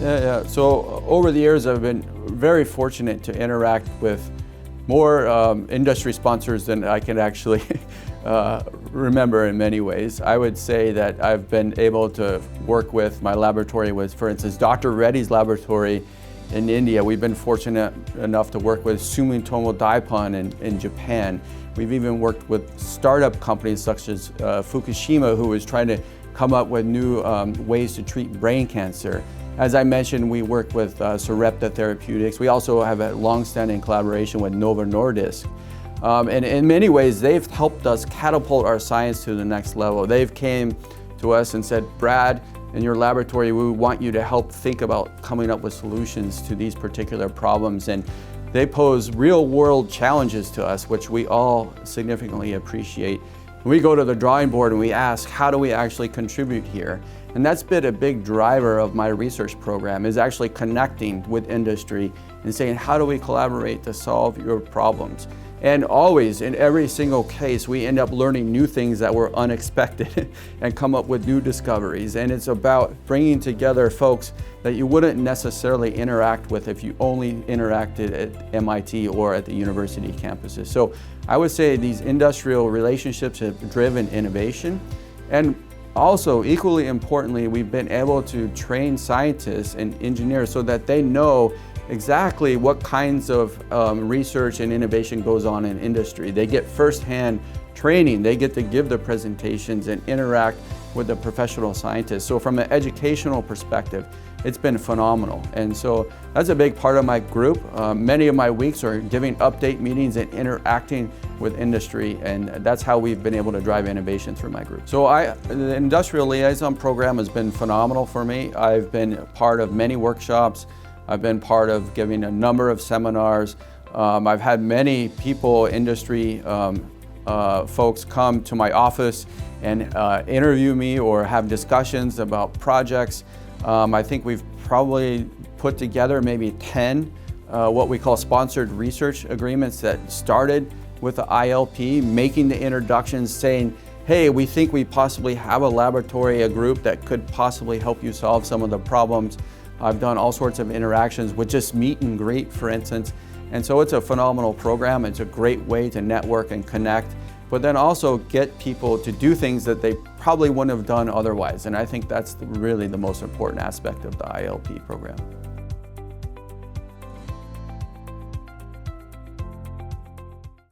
Yeah. So over the years, I've been very fortunate to interact with more industry sponsors than I can actually remember in many ways. I would say that I've been able to work with my laboratory with, for instance, Dr. Reddy's laboratory in India. We've been fortunate enough to work with Sumitomo Daipon in Japan. We've even worked with startup companies such as Fukushima, who is trying to come up with new ways to treat brain cancer. As I mentioned, we work with Sarepta Therapeutics. We also have a long-standing collaboration with Novo Nordisk. And in many ways, they've helped us catapult our science to the next level. They've came to us and said, Brad, in your laboratory, we want you to help think about coming up with solutions to these particular problems. And they pose real-world challenges to us, which we all significantly appreciate. We go to the drawing board and we ask, how do we actually contribute here? And that's been a big driver of my research program, is actually connecting with industry and saying, how do we collaborate to solve your problems? And always, in every single case, we end up learning new things that were unexpected and come up with new discoveries. And it's about bringing together folks that you wouldn't necessarily interact with if you only interacted at MIT or at the university campuses. So I would say these industrial relationships have driven innovation. And also, equally importantly, we've been able to train scientists and engineers so that they know exactly what kinds of research and innovation goes on in industry. They get firsthand training, they get to give the presentations and interact with the professional scientists. So from an educational perspective, it's been phenomenal. And so that's a big part of my group. Many of my weeks are giving update meetings and interacting with industry, and that's how we've been able to drive innovation through my group. So the Industrial Liaison program has been phenomenal for me. I've been part of many workshops. I've been part of giving a number of seminars. I've had many people, industry folks come to my office and interview me or have discussions about projects. I think we've probably put together maybe 10 what we call sponsored research agreements that started with the ILP, making the introductions, saying, hey, we think we possibly have a laboratory, a group that could possibly help you solve some of the problems. I've done all sorts of interactions with just meet and greet, for instance. And so it's a phenomenal program. It's a great way to network and connect, but then also get people to do things that they probably wouldn't have done otherwise. And I think that's really the most important aspect of the ILP program.